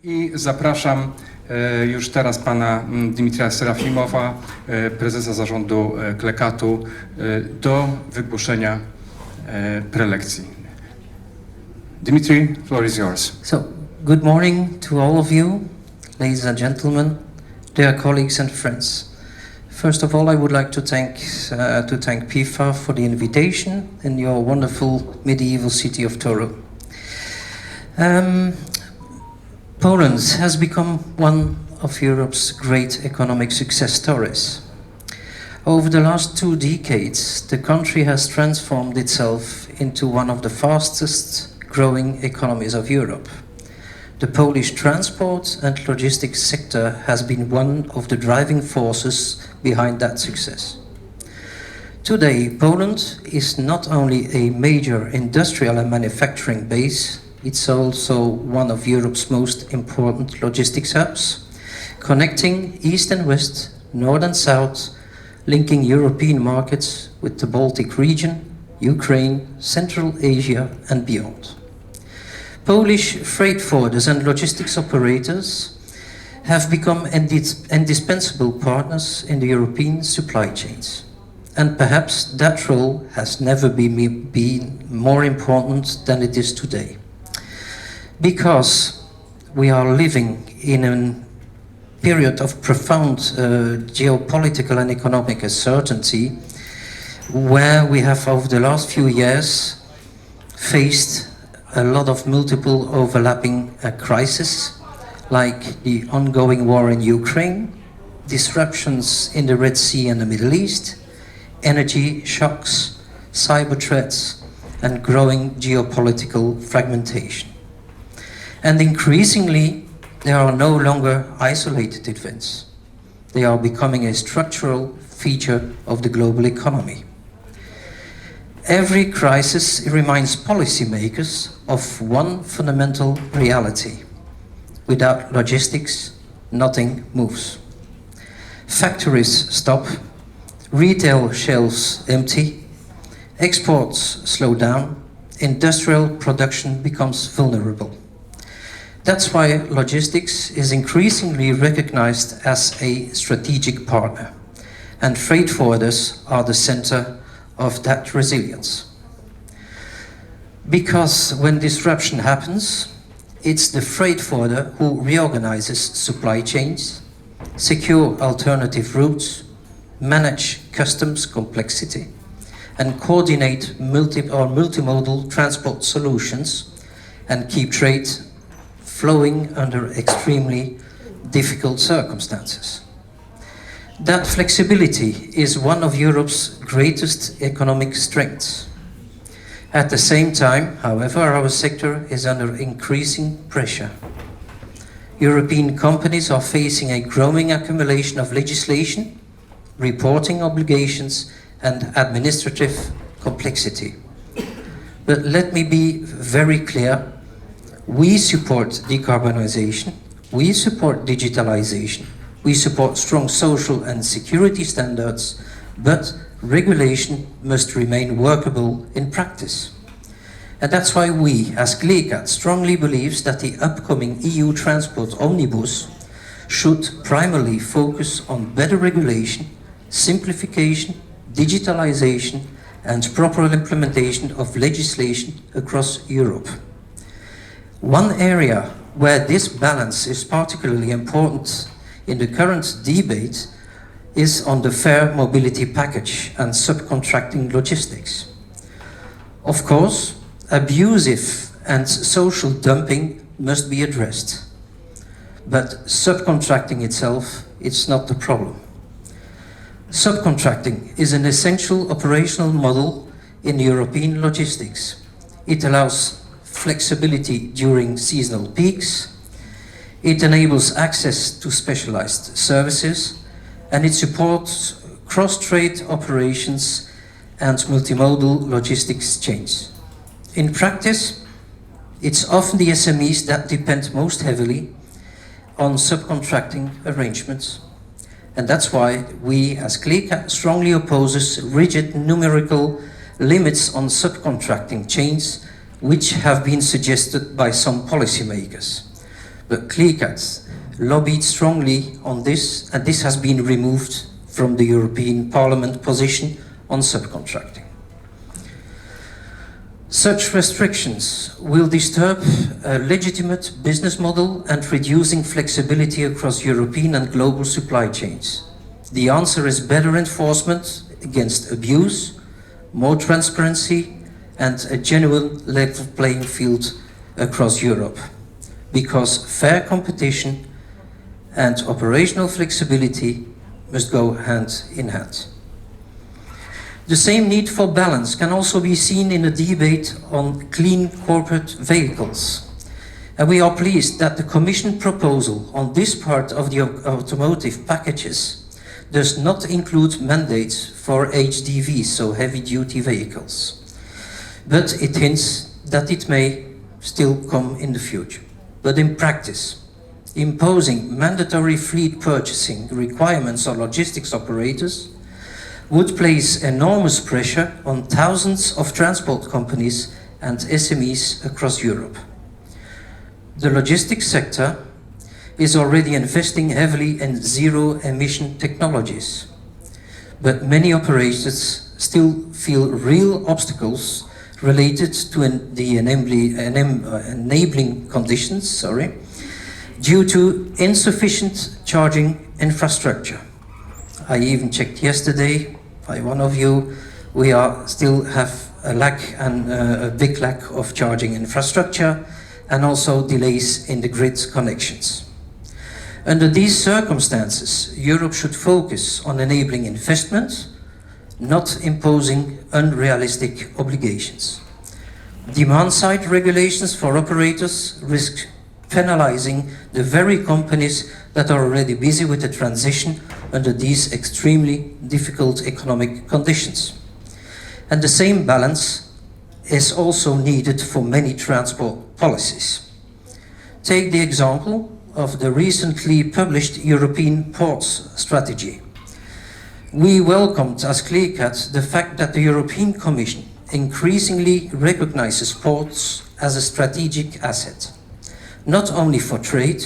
I zapraszam już teraz pana Dimitra Serafimoffa, prezesa zarządu CLECAT-u, do wygłoszenia prelekcji. Dimitri, floor is yours. So, good morning to all of you, ladies and gentlemen, dear colleagues and friends. First of all, I would like to thank PIFA for the invitation in your wonderful medieval city of Toru. Poland has become one of Europe's great economic success stories. Over the last 2 decades, the country has transformed itself into one of the fastest growing economies of Europe. The Polish transport and logistics sector has been one of the driving forces behind that success. Today, Poland is not only a major industrial and manufacturing base, it's also one of Europe's most important logistics hubs, connecting East and West, North and South, linking European markets with the Baltic region, Ukraine, Central Asia and beyond. Polish freight forwarders and logistics operators have become indispensable partners in the European supply chains. And perhaps that role has never been more important than it is today. Because we are living in a period of profound geopolitical and economic uncertainty, where we have over the last few years faced a lot of multiple overlapping crises, like the ongoing war in Ukraine, disruptions in the Red Sea and the Middle East, energy shocks, cyber threats, and growing geopolitical fragmentation. And increasingly, they are no longer isolated events. They are becoming a structural feature of the global economy. Every crisis reminds policymakers of one fundamental reality. Without logistics, nothing moves. Factories stop, retail shelves empty, exports slow down, industrial production becomes vulnerable. That's why logistics is increasingly recognized as a strategic partner, and freight forwarders are the center of that resilience. Because when disruption happens, it's the freight forwarder who reorganizes supply chains, secure alternative routes, manage customs complexity, and coordinate multimodal transport solutions and keep trade flowing under extremely difficult circumstances. That flexibility is one of Europe's greatest economic strengths. At the same time, however, our sector is under increasing pressure. European companies are facing a growing accumulation of legislation, reporting obligations, and administrative complexity. But let me be very clear. We support decarbonization, we support digitalization, we support strong social and security standards, but regulation must remain workable in practice. And that's why we, as CLECAT, strongly believes that the upcoming EU Transport Omnibus should primarily focus on better regulation, simplification, digitalization, and proper implementation of legislation across Europe. One area where this balance is particularly important in the current debate is on the fair mobility package and subcontracting logistics. Of course, abusive and social dumping must be addressed, but subcontracting itself is not the problem. Subcontracting is an essential operational model in European logistics. It allows flexibility during seasonal peaks, it enables access to specialized services, and it supports cross-trade operations and multimodal logistics chains. In practice, it's often the SMEs that depend most heavily on subcontracting arrangements. And that's why we, as CLECAT, strongly opposes rigid numerical limits on subcontracting chains, which have been suggested by some policymakers. But CLECAT lobbied strongly on this, and this has been removed from the European Parliament position on subcontracting. Such restrictions will disturb a legitimate business model and reducing flexibility across European and global supply chains. The answer is better enforcement against abuse, more transparency, and a genuine level playing field across Europe. Because fair competition and operational flexibility must go hand in hand. The same need for balance can also be seen in a debate on clean corporate vehicles. And we are pleased that the Commission proposal on this part of the automotive packages does not include mandates for HDVs, so heavy-duty vehicles. But it hints that it may still come in the future. But in practice, imposing mandatory fleet purchasing requirements on logistics operators would place enormous pressure on thousands of transport companies and SMEs across Europe. The logistics sector is already investing heavily in zero-emission technologies, but many operators still feel real obstacles related to the enabling conditions, due to insufficient charging infrastructure. I even checked yesterday by one of you, we still have a big lack of charging infrastructure and also delays in the grid connections. Under these circumstances, Europe should focus on enabling investment, not imposing unrealistic obligations. Demand-side regulations for operators risk penalizing the very companies that are already busy with the transition under these extremely difficult economic conditions. And the same balance is also needed for many transport policies. Take the example of the recently published European Ports Strategy. We welcomed as CLECAT the fact that the European Commission increasingly recognizes ports as a strategic asset, not only for trade,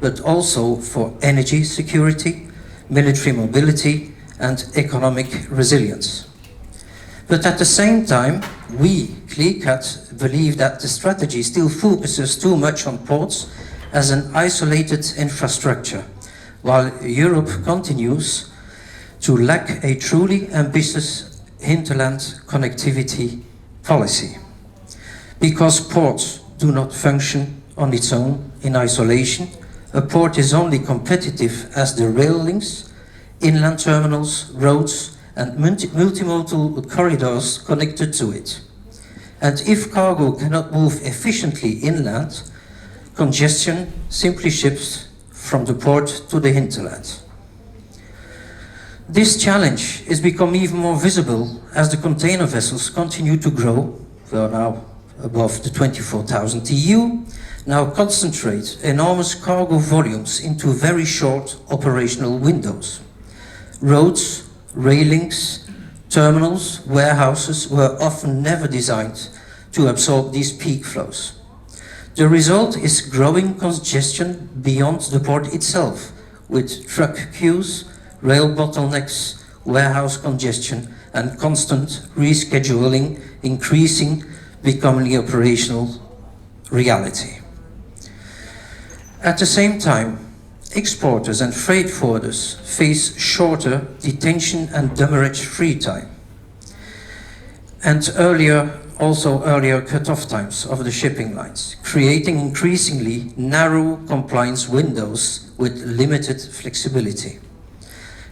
but also for energy security, military mobility, and economic resilience. But at the same time, we, CLECAT, believe that the strategy still focuses too much on ports as an isolated infrastructure, while Europe continues to lack a truly ambitious hinterland connectivity policy. Because ports do not function on its own in isolation, a port is only competitive as the rail links, inland terminals, roads, and multimodal corridors connected to it. And if cargo cannot move efficiently inland, congestion simply shifts from the port to the hinterland. This challenge is become even more visible as the container vessels continue to grow. We are now above the 24,000 TEU, now concentrate enormous cargo volumes into very short operational windows. Roads, rail links, terminals, warehouses were often never designed to absorb these peak flows. The result is growing congestion beyond the port itself, with truck queues, rail bottlenecks, warehouse congestion, and constant rescheduling becoming operational reality. At the same time, exporters and freight forwarders face shorter detention and demurrage free time, and earlier cut-off times of the shipping lines, creating increasingly narrow compliance windows with limited flexibility.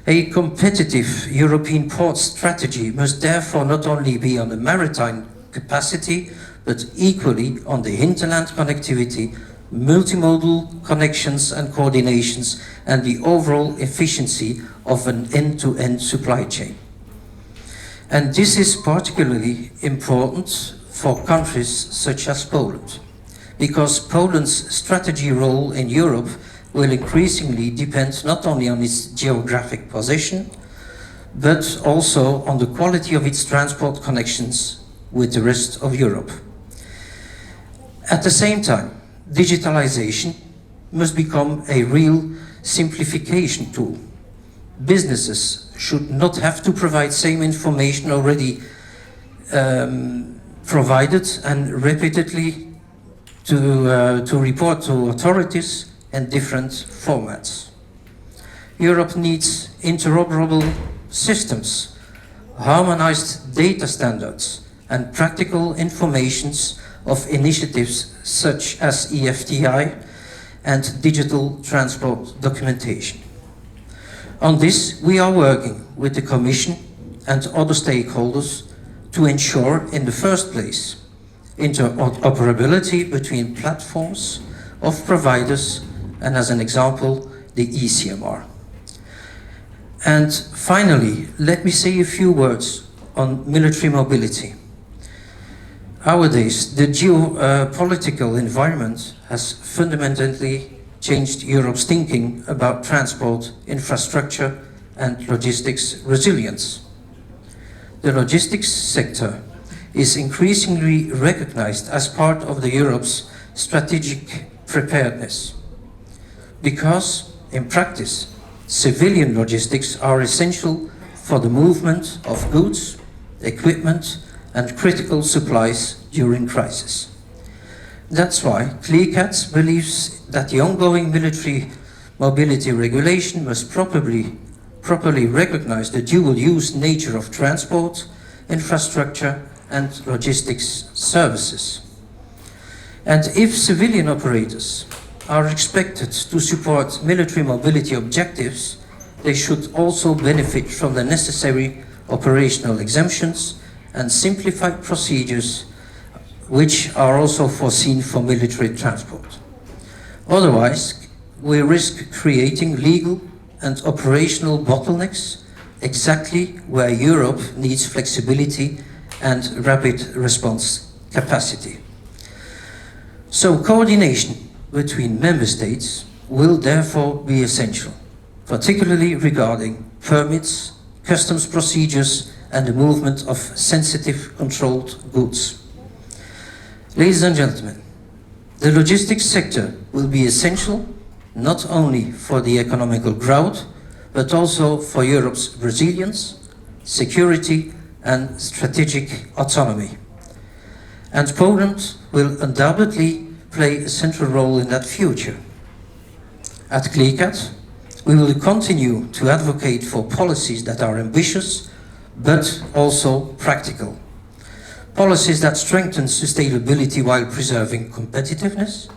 A competitive European port strategy must therefore not only be on the maritime capacity, but equally on the hinterland connectivity, multimodal connections and coordinations, and the overall efficiency of an end-to-end supply chain. And this is particularly important for countries such as Poland, because Poland's strategy role in Europe will increasingly depend not only on its geographic position, but also on the quality of its transport connections with the rest of Europe. At the same time, digitalization must become a real simplification tool. Businesses should not have to provide same information already provided and repeatedly to report to authorities in different formats. Europe needs interoperable systems, harmonized data standards, and practical informations of initiatives such as EFTI and digital transport documentation. On this, we are working with the Commission and other stakeholders to ensure, in the first place, interoperability between platforms of providers and, as an example, the ECMR. And finally, let me say a few words on military mobility. Nowadays, the geopolitical environment has fundamentally changed Europe's thinking about transport, infrastructure, and logistics resilience. The logistics sector is increasingly recognized as part of Europe's strategic preparedness, because, in practice, civilian logistics are essential for the movement of goods, equipment, and critical supplies during crisis. That's why CLECAT believes that the ongoing military mobility regulation must properly recognize the dual-use nature of transport, infrastructure, and logistics services. And if civilian operators are expected to support military mobility objectives, they should also benefit from the necessary operational exemptions and simplified procedures which are also foreseen for military transport. Otherwise, we risk creating legal and operational bottlenecks exactly where Europe needs flexibility and rapid response capacity. So coordination between member states will therefore be essential, particularly regarding permits, customs procedures, and the movement of sensitive controlled goods. Ladies and gentlemen, the logistics sector will be essential not only for the economical growth, but also for Europe's resilience, security, and strategic autonomy. And Poland will undoubtedly play a central role in that future. At CLECAT, we will continue to advocate for policies that are ambitious, but also practical. Policies that strengthen sustainability while preserving competitiveness,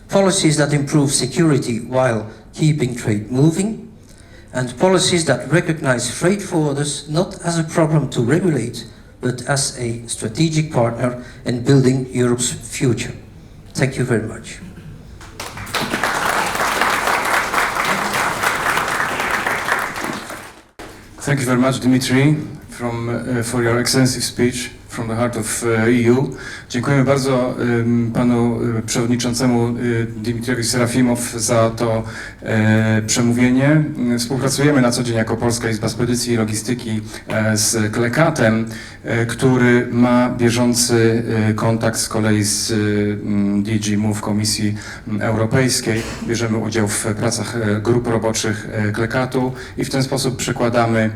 policies that improve security while keeping trade moving, and policies that recognize freight forwarders not as a problem to regulate, but as a strategic partner in building Europe's future. Thank you very much. Thank you very much, Dimitri, for your extensive speech from the heart of EU. Dziękujemy bardzo panu przewodniczącemu Dimitriowi Serafimoff za to przemówienie. Współpracujemy na co dzień jako Polska Izba Spedycji i Logistyki z CLECAT-em, który ma bieżący kontakt z kolei z DG Move Komisji Europejskiej. Bierzemy udział w pracach grup roboczych CLECAT-u i w ten sposób przekładamy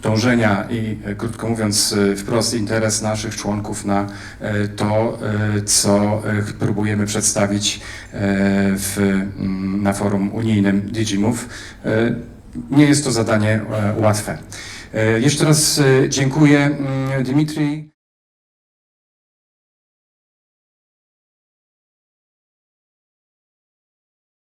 dążenia i, krótko mówiąc, wprost interes naszych członków na to, co próbujemy przedstawić na forum unijnym DG Move. Nie jest to zadanie łatwe. Jeszcze raz dziękuję, Dimitri.